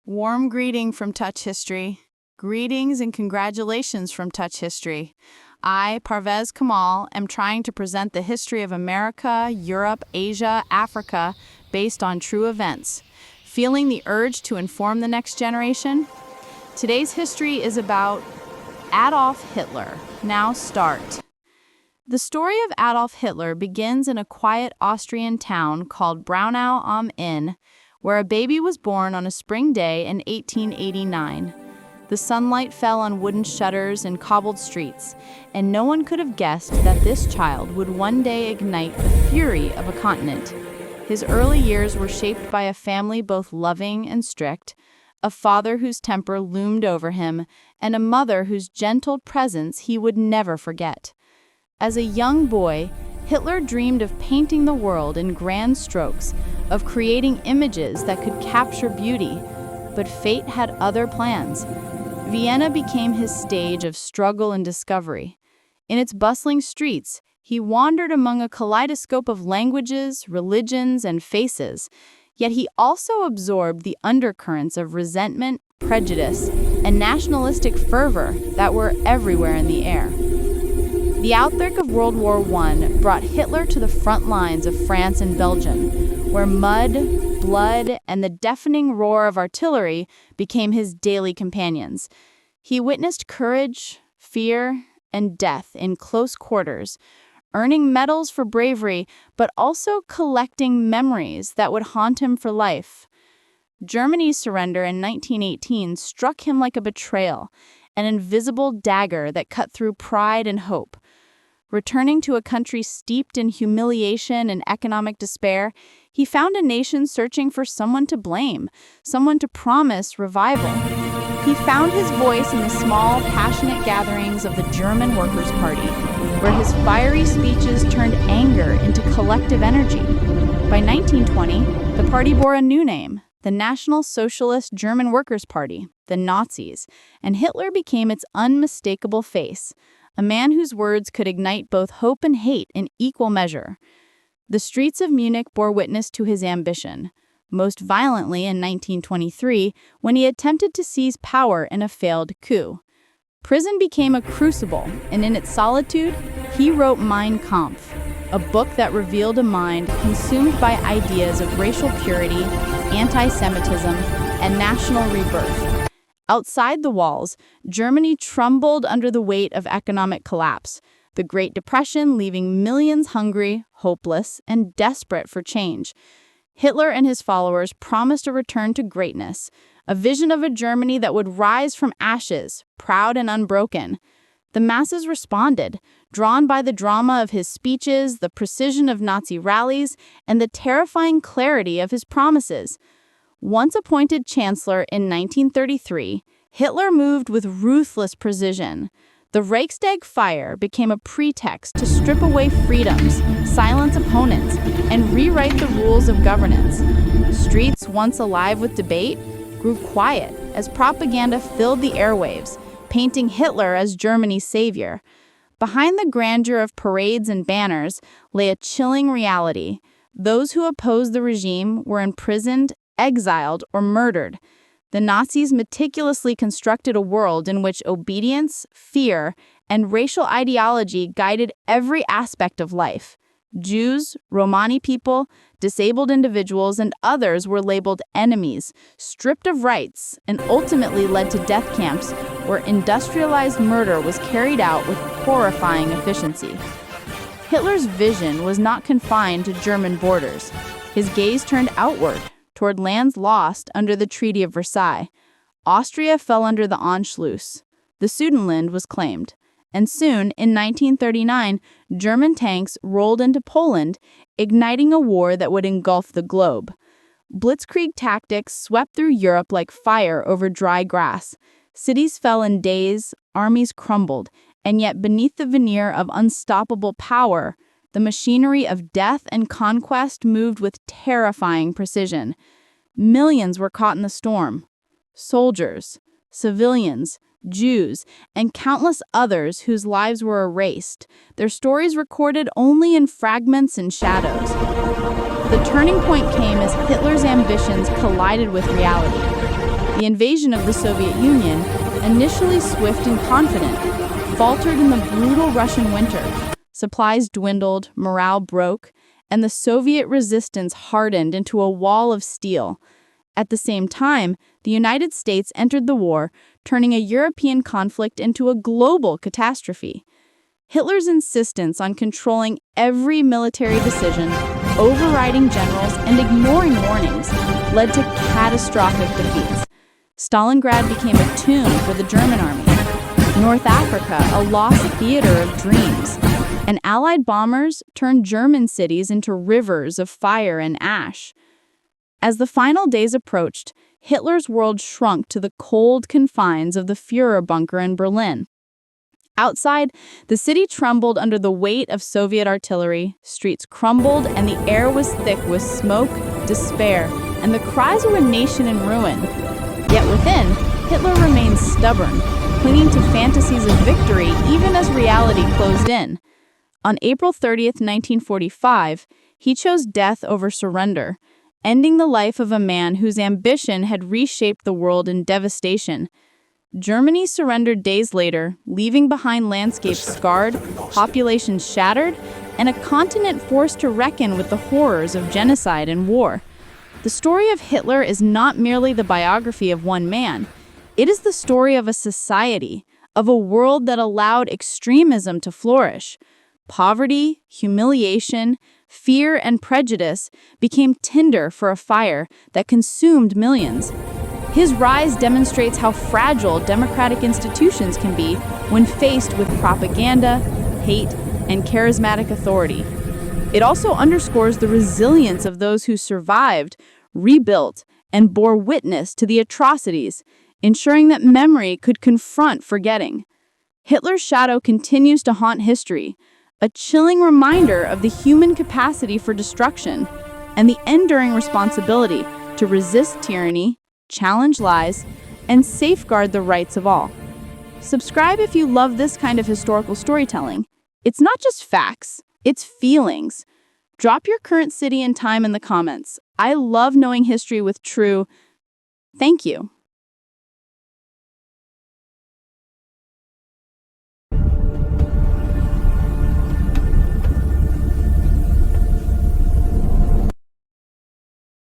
Warm greeting from Touch History. Greetings and congratulations from Touch History. I, Parvez Kamal, am trying to present the history of America, Europe, Asia, Africa, based on true events. Feeling the urge to inform the next generation? Today's history is about Adolf Hitler. Now start. The story of Adolf Hitler begins in a quiet Austrian town called Braunau am Inn, where a baby was born on a spring day in 1889. The sunlight fell on wooden shutters and cobbled streets, and no one could have guessed that this child would one day ignite the fury of a continent. His early years were shaped by a family both loving and strict, a father whose temper loomed over him, and a mother whose gentle presence he would never forget. As a young boy, Hitler dreamed of painting the world in grand strokes, of creating images that could capture beauty, but fate had other plans. Vienna became his stage of struggle and discovery. In its bustling streets, he wandered among a kaleidoscope of languages, religions, and faces, yet he also absorbed the undercurrents of resentment, prejudice, and nationalistic fervor that were everywhere in the air. The outbreak of World War I brought Hitler to the front lines of France and Belgium, where mud, blood, and the deafening roar of artillery became his daily companions. He witnessed courage, fear, and death in close quarters, earning medals for bravery, but also collecting memories that would haunt him for life. Germany's surrender in 1918 struck him like a betrayal, an invisible dagger that cut through pride and hope. Returning to a country steeped in humiliation and economic despair, he found a nation searching for someone to blame, someone to promise revival. He found his voice in the small, passionate gatherings of the German Workers' Party, where his fiery speeches turned anger into collective energy. By 1920, the party bore a new name, the National Socialist German Workers' Party, the Nazis, and Hitler became its unmistakable face, a man whose words could ignite both hope and hate in equal measure. The streets of Munich bore witness to his ambition, most violently in 1923 when he attempted to seize power in a failed coup. Prison became a crucible, and in its solitude, he wrote Mein Kampf, a book that revealed a mind consumed by ideas of racial purity, anti-Semitism, and national rebirth. Outside the walls, Germany trembled under the weight of economic collapse, the Great Depression leaving millions hungry, hopeless, and desperate for change. Hitler and his followers promised a return to greatness, a vision of a Germany that would rise from ashes, proud and unbroken. The masses responded, drawn by the drama of his speeches, the precision of Nazi rallies, and the terrifying clarity of his promises. Once appointed chancellor in 1933, Hitler moved with ruthless precision. The Reichstag fire became a pretext to strip away freedoms, silence opponents, and rewrite the rules of governance. Streets once alive with debate grew quiet as propaganda filled the airwaves, painting Hitler as Germany's savior. Behind the grandeur of parades and banners lay a chilling reality. Those who opposed the regime were imprisoned, exiled, or murdered. The Nazis meticulously constructed a world in which obedience, fear, and racial ideology guided every aspect of life. Jews, Romani people, disabled individuals, and others were labeled enemies, stripped of rights, and ultimately led to death camps where industrialized murder was carried out with horrifying efficiency. Hitler's vision was not confined to German borders. His gaze turned outward, toward lands lost under the Treaty of Versailles. Austria fell under the Anschluss. The Sudetenland was claimed. And soon, in 1939, German tanks rolled into Poland, igniting a war that would engulf the globe. Blitzkrieg tactics swept through Europe like fire over dry grass. Cities fell in days, armies crumbled, and yet beneath the veneer of unstoppable power, the machinery of death and conquest moved with terrifying precision. Millions were caught in the storm. Soldiers, civilians, Jews, and countless others whose lives were erased, their stories recorded only in fragments and shadows. The turning point came as Hitler's ambitions collided with reality. The invasion of the Soviet Union, initially swift and confident, faltered in the brutal Russian winter. Supplies dwindled, morale broke, and the Soviet resistance hardened into a wall of steel. At the same time, the United States entered the war, turning a European conflict into a global catastrophe. Hitler's insistence on controlling every military decision, overriding generals, and ignoring warnings led to catastrophic defeats. Stalingrad became a tomb for the German army, North Africa a lost theater of dreams, and Allied bombers turned German cities into rivers of fire and ash. As the final days approached, Hitler's world shrunk to the cold confines of the Führer bunker in Berlin. Outside, the city trembled under the weight of Soviet artillery, streets crumbled, and the air was thick with smoke, despair, and the cries of a nation in ruin. Yet within, Hitler remained stubborn, clinging to fantasies of victory even as reality closed in. On April 30th, 1945, he chose death over surrender, ending the life of a man whose ambition had reshaped the world in devastation. Germany surrendered days later, leaving behind landscapes scarred, populations shattered, and a continent forced to reckon with the horrors of genocide and war. The story of Hitler is not merely the biography of one man. It is the story of a society, of a world that allowed extremism to flourish. Poverty, humiliation, fear, and prejudice became tinder for a fire that consumed millions. His rise demonstrates how fragile democratic institutions can be when faced with propaganda, hate, and charismatic authority. It also underscores the resilience of those who survived, rebuilt, and bore witness to the atrocities, ensuring that memory could confront forgetting. Hitler's shadow continues to haunt history, a chilling reminder of the human capacity for destruction and the enduring responsibility to resist tyranny, challenge lies, and safeguard the rights of all. Subscribe if you love this kind of historical storytelling. It's not just facts, it's feelings. Drop your current city and time in the comments. I love knowing history with true. Thank you.